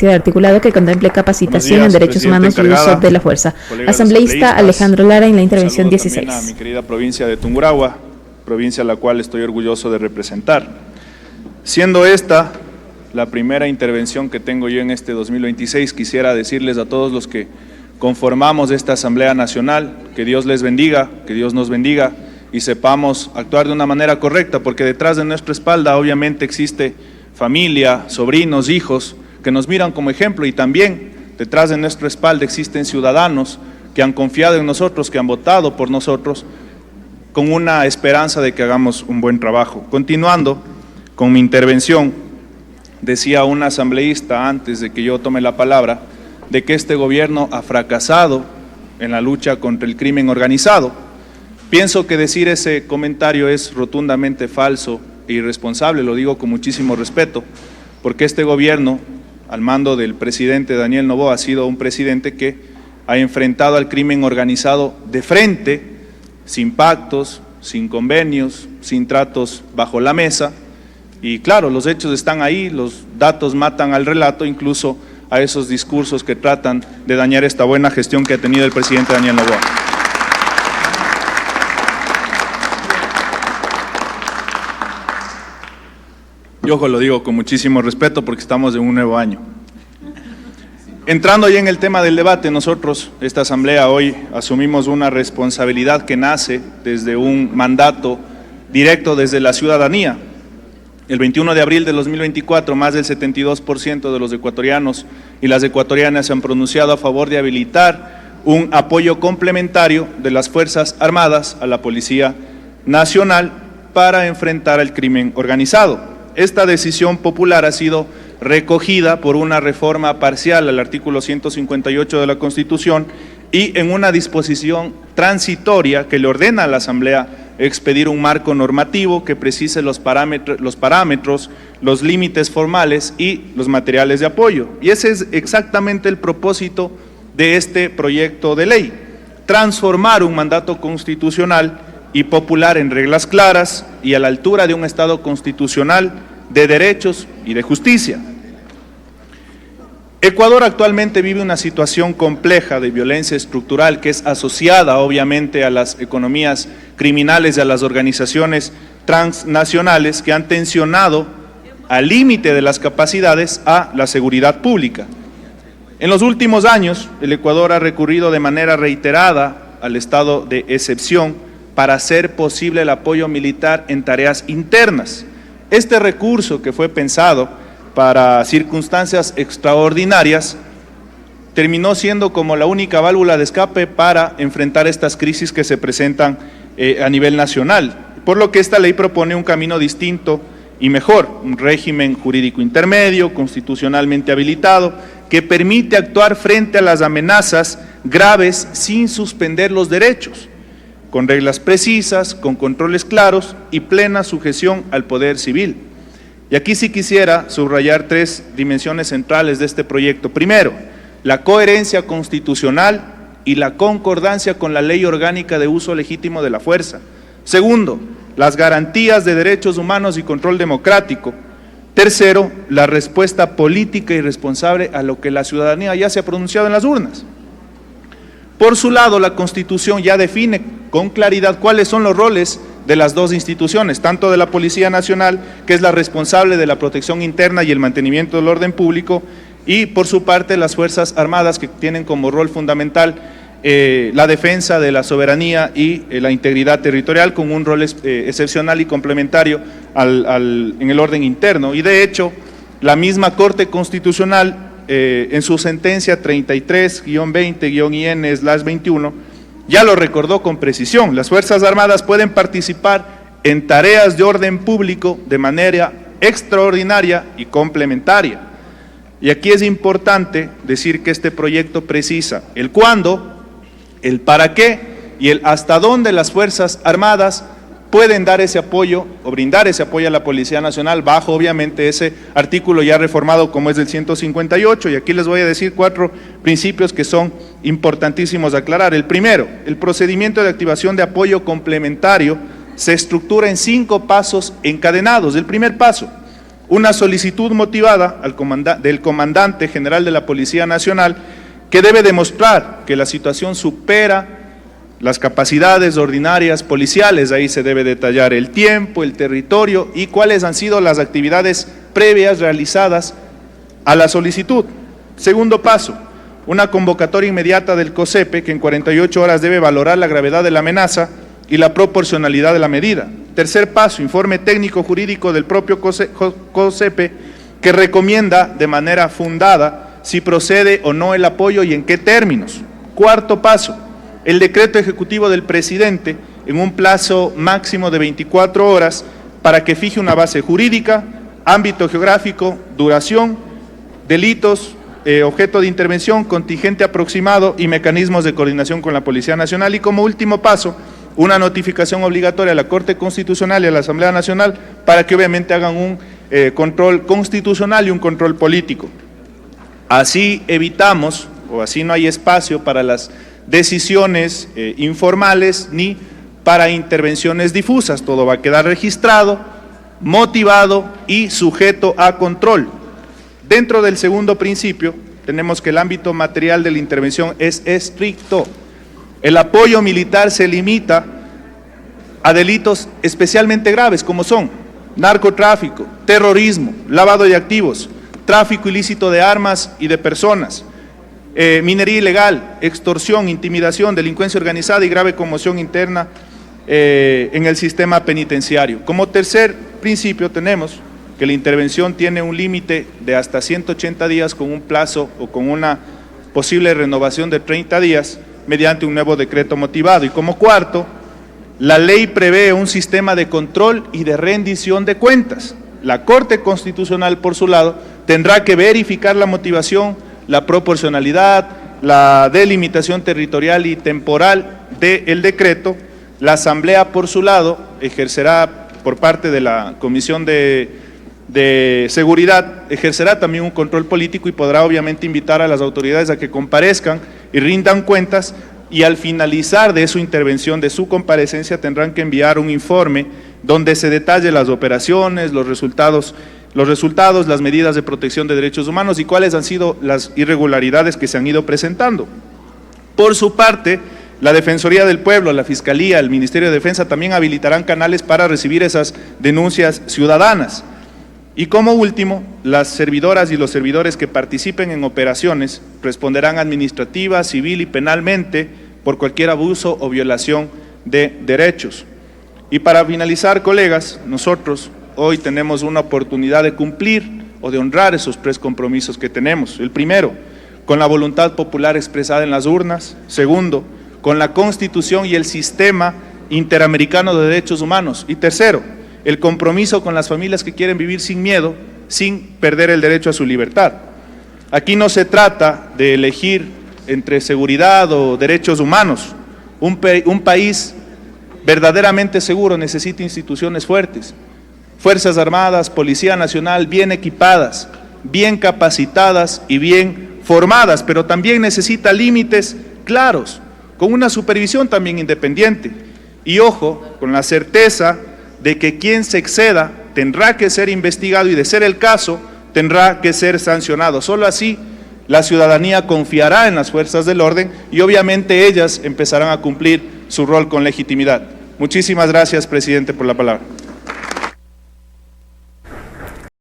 ponencia de articulado que contemple capacitación en derechos humanos y uso de la fuerza. Asambleísta Alejandro Lara en la intervención 16. A mi querida provincia de Tungurahua, provincia a la cual estoy orgulloso de representar. Siendo esta la primera intervención que tengo yo en este 2026, quisiera decirles a todos los que conformamos esta Asamblea Nacional, que Dios les bendiga, que Dios nos bendiga y sepamos actuar de una manera correcta, porque detrás de nuestra espalda obviamente existe familia, sobrinos, hijos, que nos miran como ejemplo, y también detrás de nuestra espalda existen ciudadanos que han confiado en nosotros, que han votado por nosotros, con una esperanza de que hagamos un buen trabajo. Continuando con mi intervención, decía un asambleísta antes de que yo tome la palabra, de que este gobierno ha fracasado en la lucha contra el crimen organizado. Pienso que decir ese comentario es rotundamente falso e irresponsable, lo digo con muchísimo respeto, porque este gobierno, al mando del presidente Daniel Noboa, ha sido un presidente que ha enfrentado al crimen organizado de frente, sin pactos, sin convenios, sin tratos bajo la mesa, y claro, los hechos están ahí, los datos matan al relato, incluso a esos discursos que tratan de dañar esta buena gestión que ha tenido el presidente Daniel Noboa. Yo lo digo con muchísimo respeto porque estamos en un nuevo año. Entrando ya en el tema del debate, nosotros, esta asamblea, hoy asumimos una responsabilidad que nace desde un mandato directo desde la ciudadanía. El 21 de abril de 2024, más del 72% de los ecuatorianos y las ecuatorianas se han pronunciado a favor de habilitar un apoyo complementario de las Fuerzas Armadas a la Policía Nacional para enfrentar el crimen organizado. Esta decisión popular ha sido recogida por una reforma parcial al artículo 158 de la Constitución y en una disposición transitoria que le ordena a la Asamblea expedir un marco normativo que precise los parámetros, los límites formales y los materiales de apoyo. Y ese es exactamente el propósito de este proyecto de ley: transformar un mandato constitucional y popular en reglas claras y a la altura de un Estado constitucional de derechos y de justicia. Ecuador actualmente vive una situación compleja de violencia estructural que es asociada obviamente a las economías criminales y a las organizaciones transnacionales que han tensionado al límite de las capacidades a la seguridad pública. En los últimos años, el Ecuador ha recurrido de manera reiterada al estado de excepción para hacer posible el apoyo militar en tareas internas. Este recurso, que fue pensado para circunstancias extraordinarias, terminó siendo como la única válvula de escape para enfrentar estas crisis que se presentan a nivel nacional, por lo que esta ley propone un camino distinto y mejor, un régimen jurídico intermedio, constitucionalmente habilitado, que permite actuar frente a las amenazas graves sin suspender los derechos, con reglas precisas, con controles claros y plena sujeción al poder civil. Y aquí sí quisiera subrayar tres dimensiones centrales de este proyecto. Primero, la coherencia constitucional y la concordancia con la Ley Orgánica de Uso Legítimo de la Fuerza. Segundo, las garantías de derechos humanos y control democrático. Tercero, la respuesta política y responsable a lo que la ciudadanía ya se ha pronunciado en las urnas. Por su lado, la Constitución ya define con claridad cuáles son los roles de las dos instituciones, tanto de la Policía Nacional, que es la responsable de la protección interna y el mantenimiento del orden público, y por su parte las Fuerzas Armadas, que tienen como rol fundamental la defensa de la soberanía y la integridad territorial, con un rol excepcional y complementario en el orden interno. Y de hecho, la misma Corte Constitucional, en su sentencia 33-20-IN/21, ya lo recordó con precisión: las Fuerzas Armadas pueden participar en tareas de orden público de manera extraordinaria y complementaria. Y aquí es importante decir que este proyecto precisa el cuándo, el para qué y el hasta dónde las Fuerzas Armadas pueden dar ese apoyo o brindar ese apoyo a la Policía Nacional, bajo obviamente ese artículo ya reformado como es del 158, y aquí les voy a decir 4 principios que son importantísimos de aclarar. El primero, el procedimiento de activación de apoyo complementario se estructura en 5 pasos encadenados. El primer paso: una solicitud motivada del comandante general de la Policía Nacional que debe demostrar que la situación supera las capacidades ordinarias policiales. Ahí se debe detallar el tiempo, el territorio y cuáles han sido las actividades previas realizadas a la solicitud. Segundo paso, una convocatoria inmediata del COSEPE que en 48 horas debe valorar la gravedad de la amenaza y la proporcionalidad de la medida. Tercer paso, informe técnico jurídico del propio COSEPE que recomienda de manera fundada si procede o no el apoyo y en qué términos. Cuarto paso, el decreto ejecutivo del presidente en un plazo máximo de 24 horas para que fije una base jurídica, ámbito geográfico, duración, delitos, objeto de intervención, contingente aproximado y mecanismos de coordinación con la Policía Nacional. Y como último paso, una notificación obligatoria a la Corte Constitucional y a la Asamblea Nacional para que obviamente hagan un control constitucional y un control político. Así evitamos, o así no hay espacio para las decisiones informales ni para intervenciones difusas. Todo va a quedar registrado, motivado y sujeto a control. Dentro del segundo principio, tenemos que el ámbito material de la intervención es estricto. El apoyo militar se limita a delitos especialmente graves, como son narcotráfico, terrorismo, lavado de activos, tráfico ilícito de armas y de personas, minería ilegal, extorsión, intimidación, delincuencia organizada y grave conmoción interna en el sistema penitenciario. Como tercer principio tenemos que la intervención tiene un límite de hasta 180 días con un plazo o con una posible renovación de 30 días mediante un nuevo decreto motivado. Y como cuarto, la ley prevé un sistema de control y de rendición de cuentas. La Corte Constitucional, por su lado, tendrá que verificar la motivación, la proporcionalidad, la delimitación territorial y temporal del decreto. La Asamblea, por su lado, ejercerá por parte de la Comisión de Seguridad, ejercerá también un control político y podrá obviamente invitar a las autoridades a que comparezcan y rindan cuentas, y al finalizar de su intervención, de su comparecencia, tendrán que enviar un informe donde se detalle las operaciones, los resultados, las medidas de protección de derechos humanos y cuáles han sido las irregularidades que se han ido presentando. Por su parte, la Defensoría del Pueblo, la Fiscalía, el Ministerio de Defensa también habilitarán canales para recibir esas denuncias ciudadanas. Y como último, las servidoras y los servidores que participen en operaciones responderán administrativa, civil y penalmente por cualquier abuso o violación de derechos. Y para finalizar, colegas, nosotros hoy tenemos una oportunidad de cumplir o de honrar esos tres compromisos que tenemos. El primero, con la voluntad popular expresada en las urnas. Segundo, con la Constitución y el sistema interamericano de derechos humanos. Y tercero, el compromiso con las familias que quieren vivir sin miedo, sin perder el derecho a su libertad. Aquí no se trata de elegir entre seguridad o derechos humanos. Un país verdaderamente seguro necesita instituciones fuertes, Fuerzas Armadas, Policía Nacional bien equipadas, bien capacitadas y bien formadas, pero también necesita límites claros, con una supervisión también independiente. Y ojo, con la certeza de que quien se exceda tendrá que ser investigado y, de ser el caso, tendrá que ser sancionado. Solo así la ciudadanía confiará en las fuerzas del orden y obviamente ellas empezarán a cumplir su rol con legitimidad. Muchísimas gracias, presidente, por la palabra.